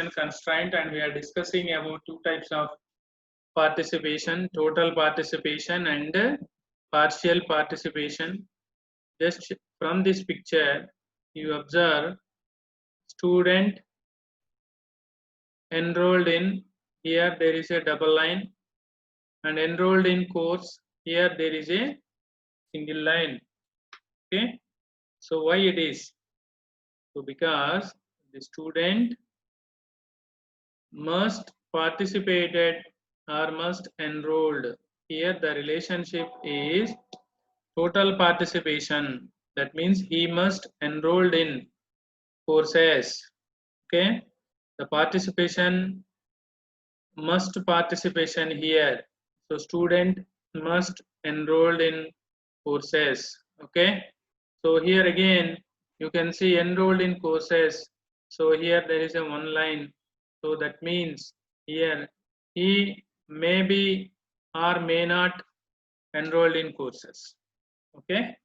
participation constraint, and we are discussing about two types of participation: total participation and partial participation. Just from this picture, you observe student enrolled in, here there is a double line, and enrolled in course, here there is a single line. Okay, so why it is? So because the student must participated or must enrolled. Here the relationship is total participation. That means he must enrolled in courses. Okay, the participation must participation here. So student must enrolled in courses. Okay, so here again you can see enrolled in courses. So here there is a one line. So that means here he may be or may not enrolled in courses. Okay,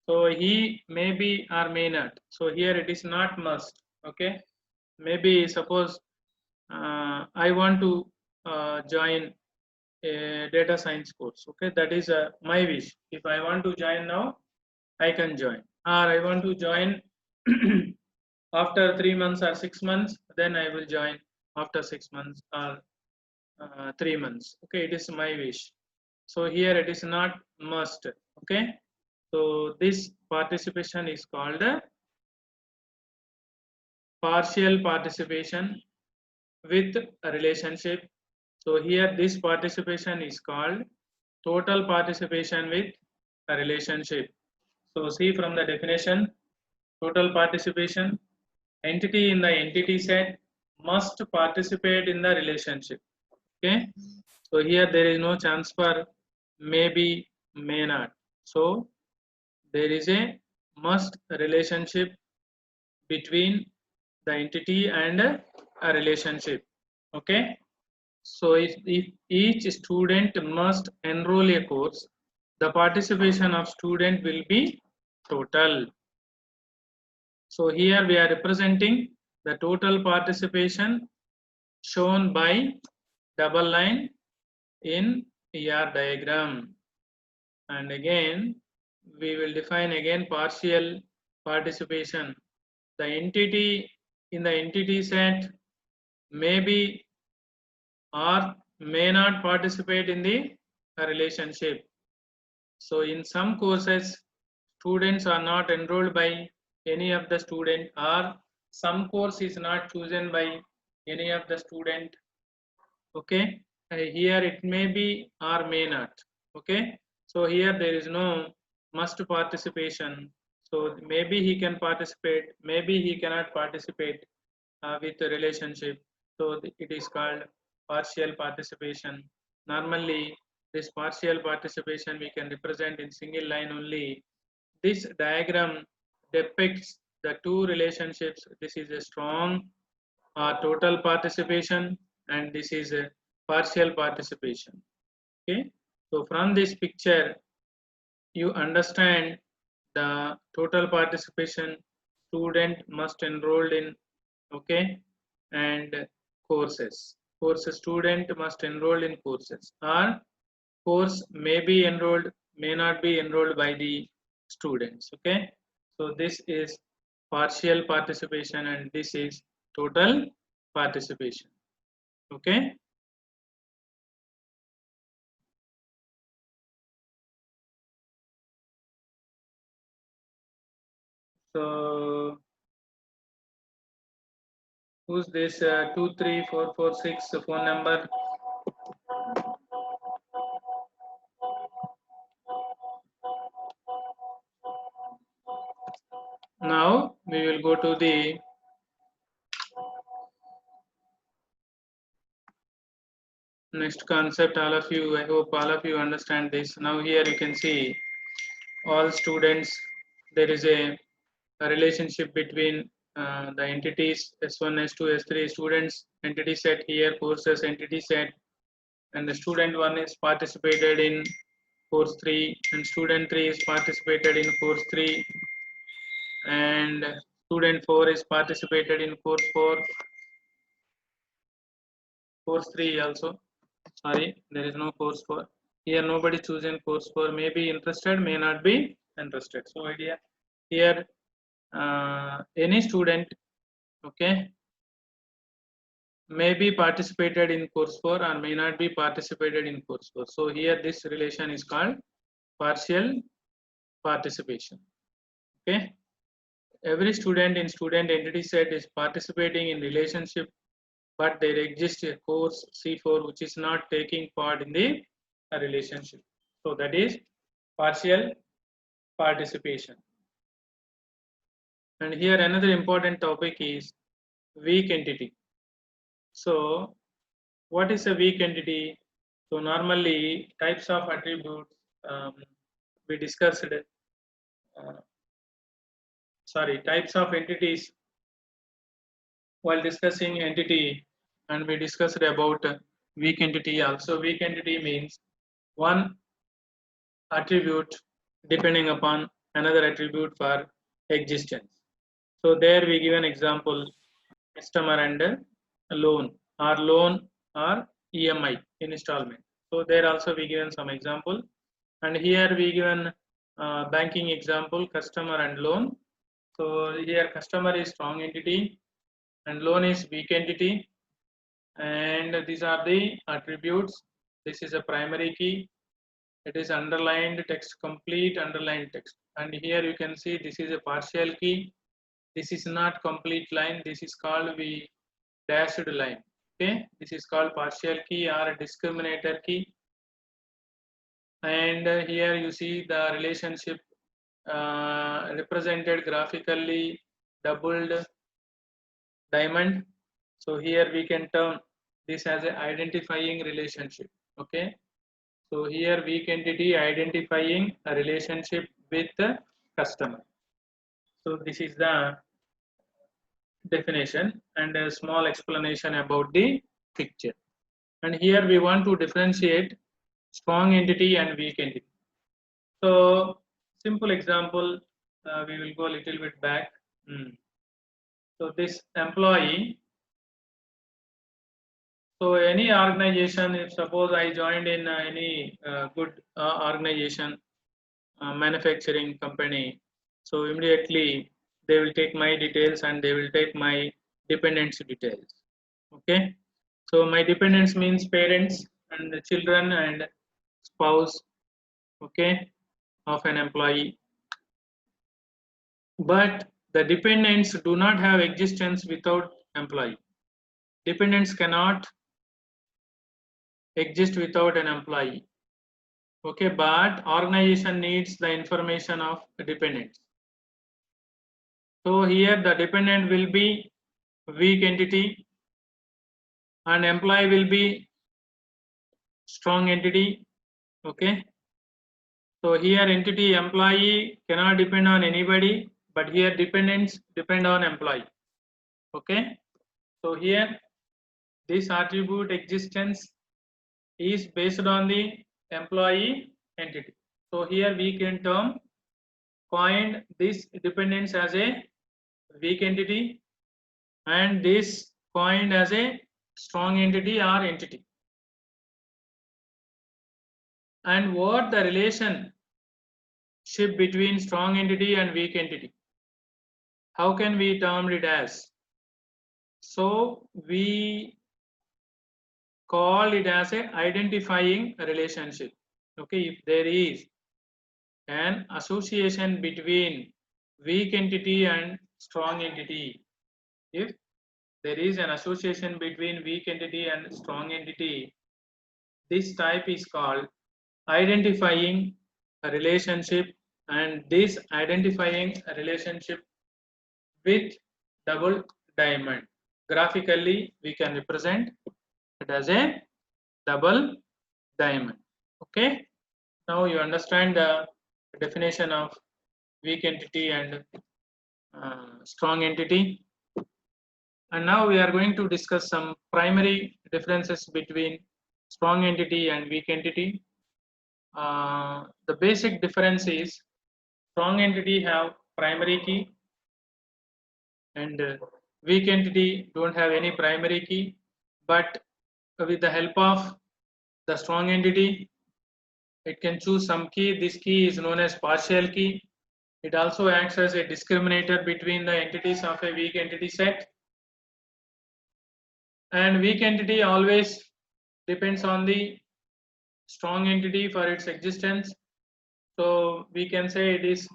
so he may be or may not. So here it is not must. Okay, maybe suppose I want to join a data science course. Okay, that is my wish. If I want to join now, I can join, or I want to join after 3 months or 6 months, then I will join after 6 months or 3 months. Okay, it is my wish. So here it is not must. Okay, so this participation is called partial participation with a relationship. So here this participation is called total participation with a relationship. So see from the definition, total participation, entity in the entity set must participate in the relationship. Okay, so here there is no chance for maybe, may not. So there is a must relationship between the entity and a relationship. Okay, so if each student must enroll a course, the participation of student will be total. So here we are representing the total participation shown by double line in ER diagram. And again we will define again partial participation. The entity in the entity set may be or may not participate in the relationship. So in some courses students are not enrolled by any of the student, or some course is not chosen by any of the student. Okay, here it may be or may not. Okay, so here there is no must participation. So maybe he can participate, maybe he cannot participate with the relationship. So it is called partial participation. Normally this partial participation we can represent in single line only. This diagram depicts the two relationships. This is a strong total participation, and this is a partial participation. Okay, so from this picture you understand the total participation, student must enrolled in, okay, and courses student must enroll in courses, or course may be enrolled, may not be enrolled by the students. Okay, so this is partial participation and this is total participation. Okay, so who's this 23446 phone number? Now we will go to the next concept. All of you, I hope all of you understand this. Now here you can see all students, there is a relationship between the entities S1, S2, S3, students entity set, here courses entity set, and the student 1 is participated in course 3, and student 3 is participated in course 3, and student 4 is participated in course 4. course 3 also. Sorry, there is no course 4. Here nobody chosen course 4. May be interested, may not be interested. So here any student, okay, may be participated in course 4 or may not be participated in course 4. So here this relation is called partial participation. Okay, every student in student entity set is participating in relationship, but there exists a course C4 which is not taking part in the relationship. So that is partial participation. And here another important topic is weak entity. So what is a weak entity? So normally types of attributes we discussed, types of entities while discussing entity, and we discussed about weak entity also. Weak entity means one attribute depending upon another attribute for existence. So there we give an example, customer and loan or EMI, installment. So there also we given some example, and here we given banking example, customer and loan. So here customer is strong entity and loan is weak entity, and these are the attributes. This is a primary key. It is underlined text, complete underlined text, and here you can see this is a partial key. This is not complete line. This is called we dashed line. Okay, this is called partial key or a discriminator key. And here you see the relationship represented graphically, doubled diamond. So here we can term this as an identifying relationship. Okay, so here weak entity identifying a relationship with the customer. So this is the definition and a small explanation about the picture. And here we want to differentiate strong entity and weak entity. So simple example, we will go a little bit back. So this employee, so any organization, if suppose I joined in any good organization, manufacturing company, so immediately they will take my details and they will take my dependents details. Okay, so my dependents means parents and the children and spouse, okay, of an employee. But the dependents do not have existence without employee. Dependents cannot exist without an employee. Okay, but organization needs the information of the dependents. So here the dependent will be weak entity and employee will be strong entity. Okay, so here entity employee cannot depend on anybody, but here dependents depend on employee. Okay, so here this attribute existence is based on the employee entity. So here we can term coined this dependence as a weak entity and this coined as a strong entity or entity. And what the relationship between strong entity and weak entity? How can we term it as? So we call it as a identifying relationship. Okay, if there is an association between weak entity and strong entity, if there is an association between weak entity and strong entity, this type is called identifying a relationship, and this identifying a relationship with double diamond. Graphically, we can represent it as a double diamond. Okay, now you understand the definition of weak entity and strong entity. And now we are going to discuss some primary differences between strong entity and weak entity. The basic difference is strong entity have primary key and weak entity don't have any primary key, but with the help of the strong entity. It can choose some key. This key is known as partial key. It also acts as a discriminator between the entities of a weak entity set. And weak entity always depends on the strong entity for its existence. So we can say it is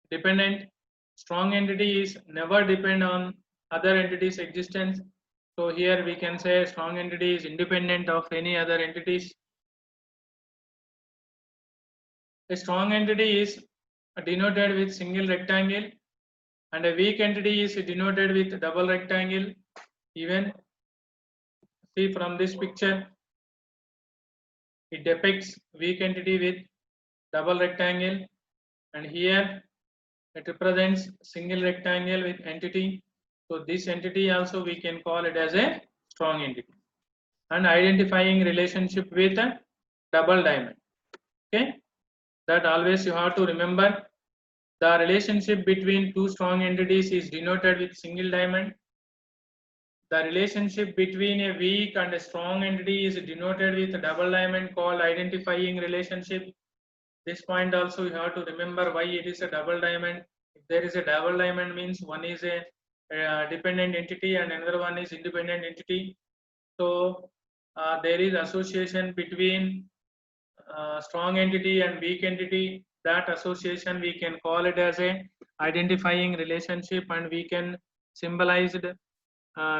dependent. Strong entity is never depend on other entities' existence. So here we can say strong entity is independent of any other entities. A strong entity is denoted with single rectangle and a weak entity is denoted with double rectangle. Even see from this picture, it depicts weak entity with double rectangle, and here it represents single rectangle with entity. So this entity also we can call it as a strong entity. And identifying relationship with a double diamond. Okay, that always you have to remember. The relationship between two strong entities is denoted with single diamond. The relationship between a weak and a strong entity is denoted with a double diamond called identifying relationship. This point also you have to remember why it is a double diamond. If there is a double diamond means one is a dependent entity and another one is independent entity. So there is association between strong entity and weak entity. That association we can call it as a identifying relationship, and we can symbolize it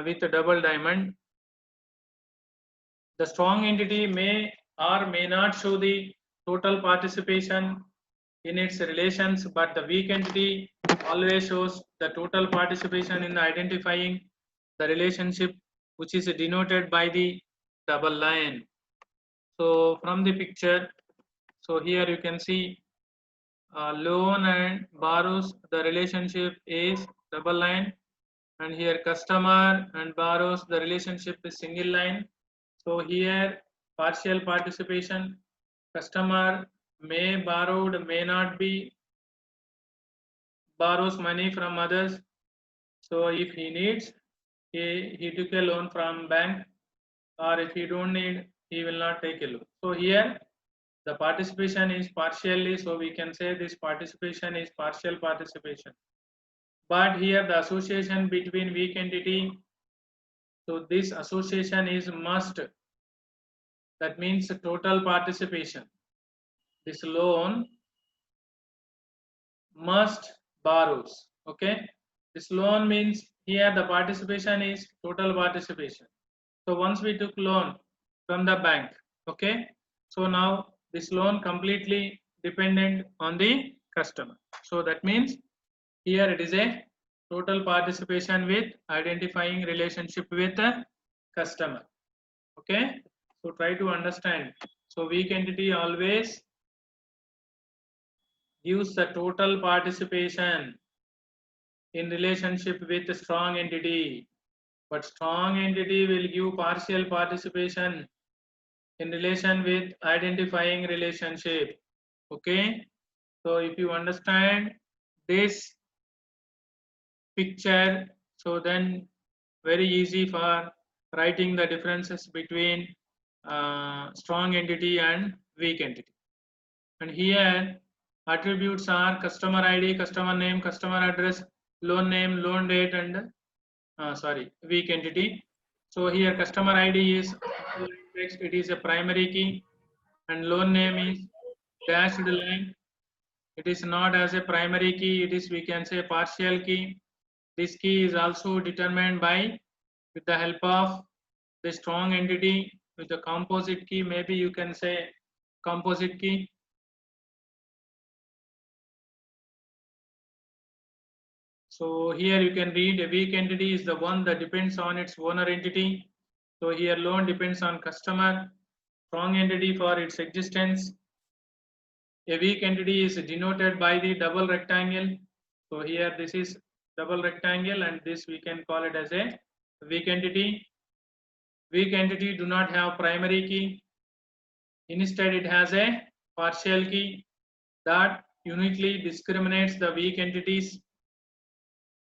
with a double diamond. The strong entity may or may not show the total participation in its relations, but the weak entity always shows the total participation in the identifying the relationship, which is denoted by the double line. So from the picture, so here you can see loan and borrows, the relationship is double line, and here customer and borrows, the relationship is single line. So here partial participation, customer may borrowed, may not be, borrows money from others. So if he needs, he took a loan from bank, or if he don't need, he will not take a loan. So here the participation is partially, so we can say this participation is partial participation. But here the association between weak entity, so this association is must. That means total participation. This loan must borrows. Okay. This loan means here the participation is total participation. So once we took loan from the bank, okay. So now this loan completely dependent on the customer. So that means here it is a total participation with identifying relationship with the customer. Okay. So try to understand. So weak entity always gives the total participation in relationship with a strong entity, but strong entity will give partial participation in relation with identifying relationship. Okay, so if you understand this picture, so then very easy for writing the differences between strong entity and weak entity. And here attributes are customer ID, customer name, customer address, loan name, loan date, and weak entity. So here customer ID is text, it is a primary key, and loan name is dashed line. It is not as a primary key, it is, we can say, partial key. This key is also determined by with the help of the strong entity with the composite key. Maybe you can say composite key. So here you can read a weak entity is the one that depends on its owner entity. So here loan depends on customer, strong entity for its existence. A weak entity is denoted by the double rectangle. So here this is double rectangle, and this we can call it as a weak entity. Weak entity do not have primary key. Instead it has a partial key that uniquely discriminates the weak entities.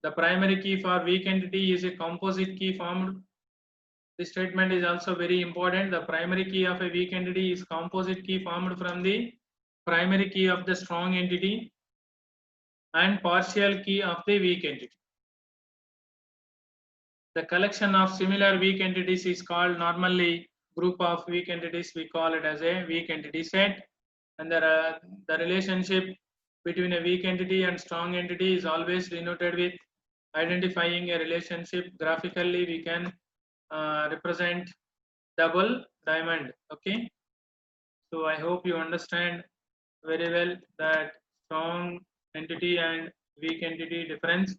The primary key for weak entity is a composite key formed This statement is also very important. The primary key of a weak entity is composite key formed from the primary key of the strong entity and partial key of the weak entity. The collection of similar weak entities is called normally group of weak entities. We call it as a weak entity set. And the relationship between a weak entity and strong entity is always denoted with identifying a relationship. Graphically, we can represent double diamond. Okay. So I hope you understand very well that strong entity and weak entity difference.